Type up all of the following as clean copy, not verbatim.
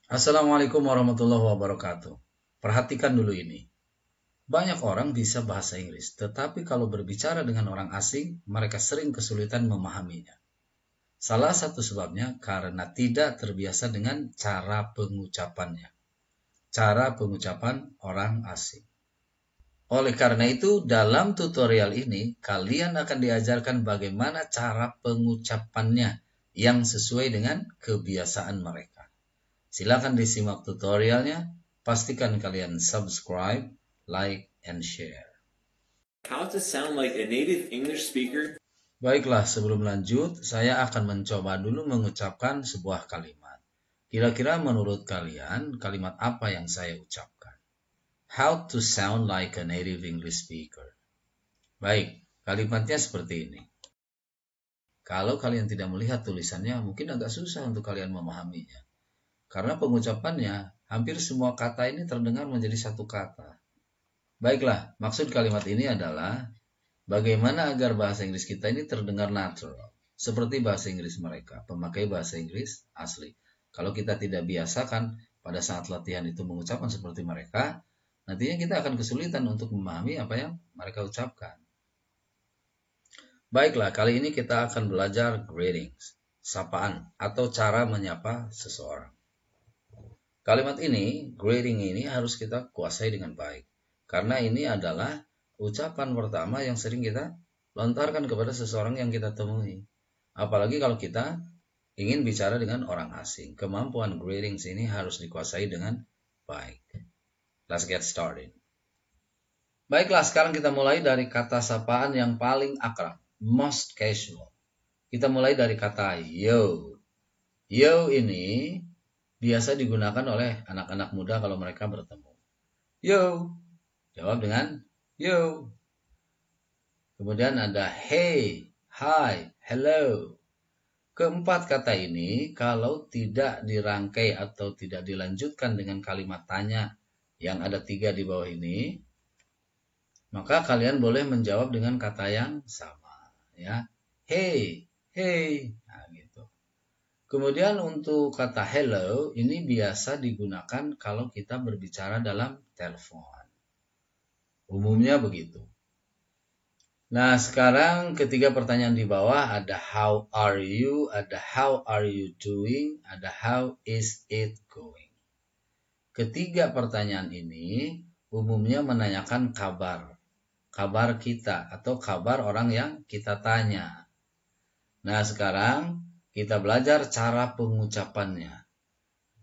Assalamualaikum warahmatullahi wabarakatuh. Perhatikan dulu ini. Banyak orang bisa bahasa Inggris, tetapi kalau berbicara dengan orang asing, mereka sering kesulitan memahaminya. Salah satu sebabnya karena tidak terbiasa dengan cara pengucapannya. Cara pengucapan orang asing. Oleh karena itu, dalam tutorial ini, kalian akan diajarkan bagaimana cara pengucapannya yang sesuai dengan kebiasaan mereka. Silakan disimak tutorialnya, pastikan kalian subscribe, like, and share. How to sound like a native English speaker? Baiklah, sebelum lanjut, saya akan mencoba dulu mengucapkan sebuah kalimat. Kira-kira menurut kalian, kalimat apa yang saya ucapkan? How to sound like a native English speaker. Baik, kalimatnya seperti ini. Kalau kalian tidak melihat tulisannya, mungkin agak susah untuk kalian memahaminya. Karena pengucapannya, hampir semua kata ini terdengar menjadi satu kata. Baiklah, maksud kalimat ini adalah bagaimana agar bahasa Inggris kita ini terdengar natural, seperti bahasa Inggris mereka, pemakai bahasa Inggris asli. Kalau kita tidak biasakan pada saat latihan itu mengucapkan seperti mereka, nantinya kita akan kesulitan untuk memahami apa yang mereka ucapkan. Baiklah, kali ini kita akan belajar greetings, sapaan, atau cara menyapa seseorang. Kalimat ini, greeting ini harus kita kuasai dengan baik. Karena ini adalah ucapan pertama yang sering kita lontarkan kepada seseorang yang kita temui. Apalagi kalau kita ingin bicara dengan orang asing. Kemampuan greetings ini harus dikuasai dengan baik. Let's get started. Baiklah, sekarang kita mulai dari kata sapaan yang paling akrab. Most casual. Kita mulai dari kata yo. Yo ini biasa digunakan oleh anak-anak muda kalau mereka bertemu. Yo, jawab dengan yo. Kemudian ada hey, hi, hello. Keempat kata ini kalau tidak dirangkai atau tidak dilanjutkan dengan kalimat tanya yang ada 3 di bawah ini, maka kalian boleh menjawab dengan kata yang sama. Ya, hey, hey. Nah, gitu. Kemudian untuk kata hello, ini biasa digunakan kalau kita berbicara dalam telepon. Umumnya begitu. Nah, sekarang ketiga pertanyaan di bawah ada how are you, ada how are you doing, ada how is it going. Ketiga pertanyaan ini umumnya menanyakan kabar. Kabar kita atau kabar orang yang kita tanya. Nah, sekarang kita belajar cara pengucapannya.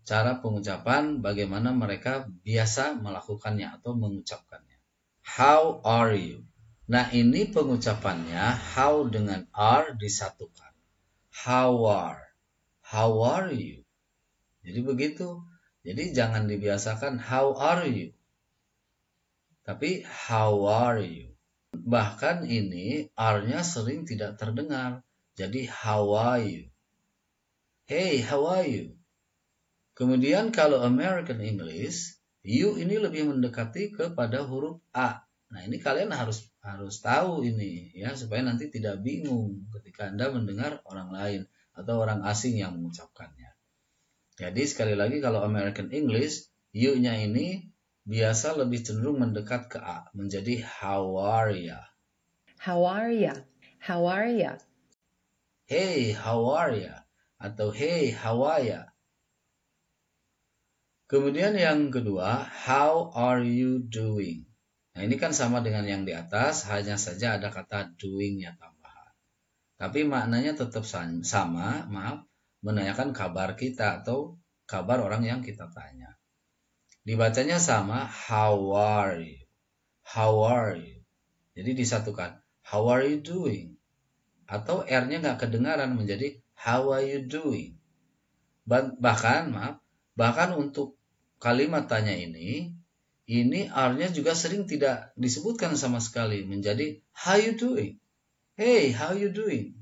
Cara pengucapan bagaimana mereka biasa melakukannya atau mengucapkannya. How are you? Nah, ini pengucapannya how dengan are disatukan. How are you? Jadi begitu. Jadi jangan dibiasakan how are you. Tapi how are you? Bahkan ini are-nya sering tidak terdengar. Jadi how are you? Hey, how are you? Kemudian kalau American English, you ini lebih mendekati kepada huruf A. Nah, ini kalian harus tahu ini ya supaya nanti tidak bingung ketika Anda mendengar orang lain atau orang asing yang mengucapkannya. Jadi sekali lagi kalau American English, you-nya ini biasa lebih cenderung mendekat ke A, menjadi how are ya? How are ya? How are ya? Hey, how are ya? Atau hey, how are ya? Kemudian yang kedua, how are you doing? Nah, ini kan sama dengan yang di atas, hanya saja ada kata doing-nya tambahan. Tapi maknanya tetap sama, menanyakan kabar kita atau kabar orang yang kita tanya. Dibacanya sama, how are you? How are you? Jadi disatukan, how are you doing? Atau R-nya nggak kedengaran menjadi how are you doing? Bahkan untuk kalimat tanya ini R-nya juga sering tidak disebutkan sama sekali menjadi how you doing? Hey, how you doing?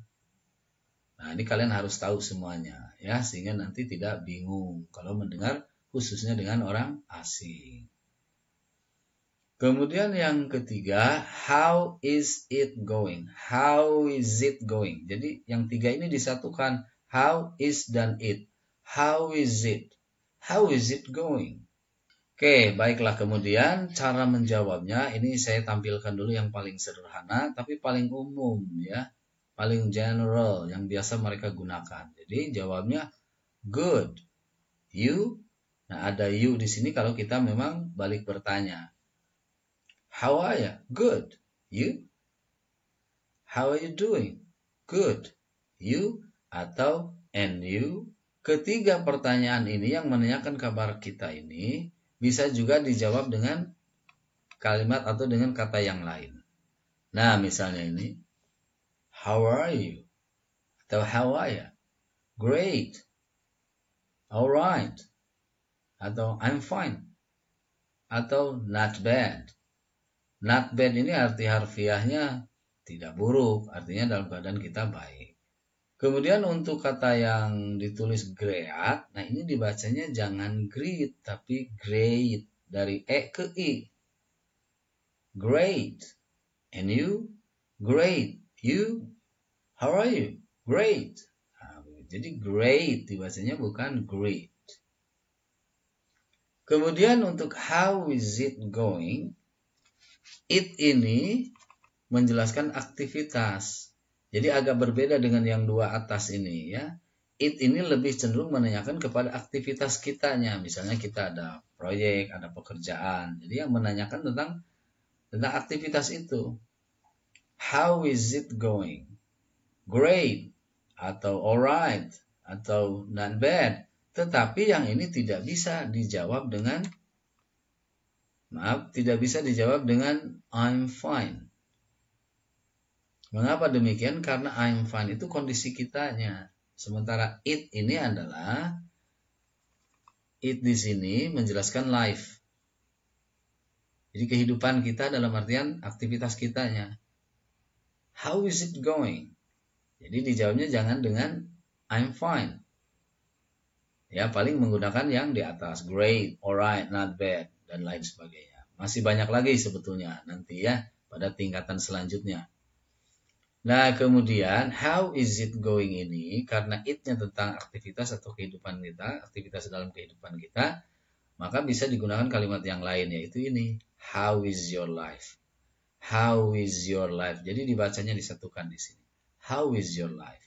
Nah, ini kalian harus tahu semuanya ya sehingga nanti tidak bingung kalau mendengar khususnya dengan orang asing. Kemudian yang ketiga, how is it going? How is it going? Jadi yang tiga ini disatukan, how is dan it. How is it? How is it going? Oke, baiklah. Kemudian cara menjawabnya ini saya tampilkan dulu yang paling sederhana tapi paling umum ya. Paling general yang biasa mereka gunakan. Jadi jawabnya good. You? Nah, ada you di sini kalau kita memang balik bertanya. How are you? Good. You? How are you doing? Good. You? Atau and you? Ketiga pertanyaan ini yang menanyakan kabar kita ini bisa juga dijawab dengan kalimat atau dengan kata yang lain. Nah, misalnya ini. How are you? Atau how are you? Great. Alright. Atau I'm fine. Atau not bad. Not bad ini arti harfiahnya tidak buruk. Artinya dalam keadaan kita baik. Kemudian untuk kata yang ditulis great, nah ini dibacanya jangan great, tapi great. Dari E ke I. Great. And you? Great. You? How are you? Great. Nah, jadi great dibacanya bukan great. Kemudian untuk how is it going? It ini menjelaskan aktivitas. Jadi agak berbeda dengan yang dua atas ini ya. It ini lebih cenderung menanyakan kepada aktivitas kitanya. Misalnya kita ada proyek, ada pekerjaan. Jadi yang menanyakan tentang aktivitas itu. How is it going? Great. Atau alright. Atau not bad. Tetapi yang ini tidak bisa dijawab dengan I'm fine. Mengapa demikian? Karena I'm fine itu kondisi kitanya. Sementara it ini adalah it di sini menjelaskan life. Jadi kehidupan kita dalam artian aktivitas kitanya. How is it going? Jadi dijawabnya jangan dengan I'm fine. Ya, paling menggunakan yang di atas. Great, alright, not bad, dan lain sebagainya. Masih banyak lagi sebetulnya nanti ya pada tingkatan selanjutnya. Nah, kemudian how is it going ini, karena it-nya tentang aktivitas atau kehidupan kita, aktivitas dalam kehidupan kita, maka bisa digunakan kalimat yang lain, yaitu ini. How is your life? How is your life? Jadi dibacanya disatukan di sini. How is your life?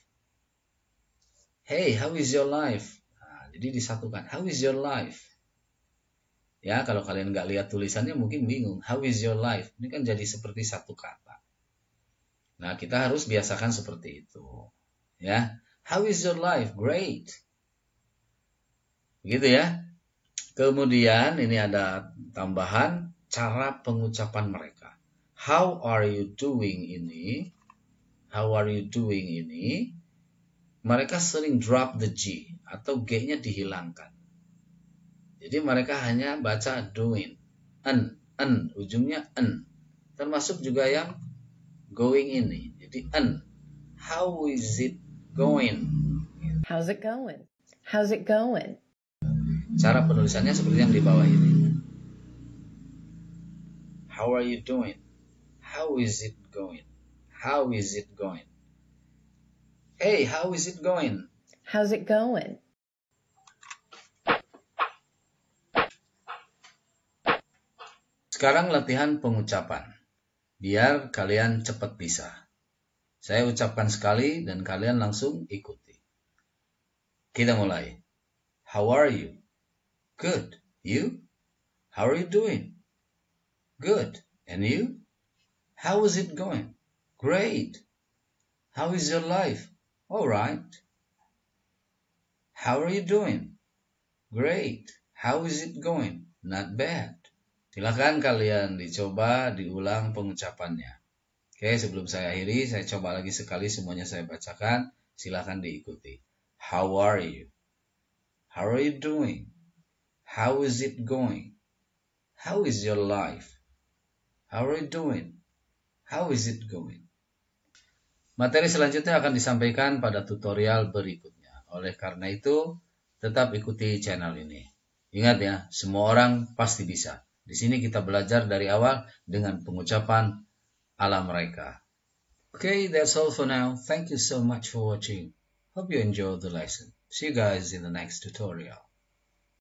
Hey, how is your life? Nah, jadi disatukan. How is your life? Ya, kalau kalian nggak lihat tulisannya mungkin bingung. How is your life? Ini kan jadi seperti satu kata. Nah, kita harus biasakan seperti itu. Ya. How is your life? Great. Begitu ya. Kemudian ini ada tambahan cara pengucapan mereka. How are you doing ini? How are you doing ini? Mereka sering drop the G atau G-nya dihilangkan. Jadi mereka hanya baca doing. Ujungnya en. Termasuk juga yang going ini. Jadi how is it going? How's it going? How's it going? Cara penulisannya seperti yang di bawah ini. How are you doing? How is it going? How is it going? Hey, how is it going? How's it going? Sekarang latihan pengucapan. Biar kalian cepat bisa. Saya ucapkan sekali dan kalian langsung ikuti. Kita mulai. How are you? Good. You? How are you doing? Good. And you? How is it going? Great. How is your life? All right. How are you doing? Great. How is it going? Not bad. Silakan kalian dicoba diulang pengucapannya. Oke, sebelum saya akhiri, saya coba lagi sekali semuanya saya bacakan. Silakan diikuti. How are you? How are you doing? How is it going? How is your life? How are you doing? How is it going? Materi selanjutnya akan disampaikan pada tutorial berikutnya. Oleh karena itu, tetap ikuti channel ini. Ingat ya, semua orang pasti bisa. Di sini kita belajar dari awal dengan pengucapan ala mereka. Okay, that's all for now. Thank you so much for watching. Hope you enjoyed the lesson. See you guys in the next tutorial.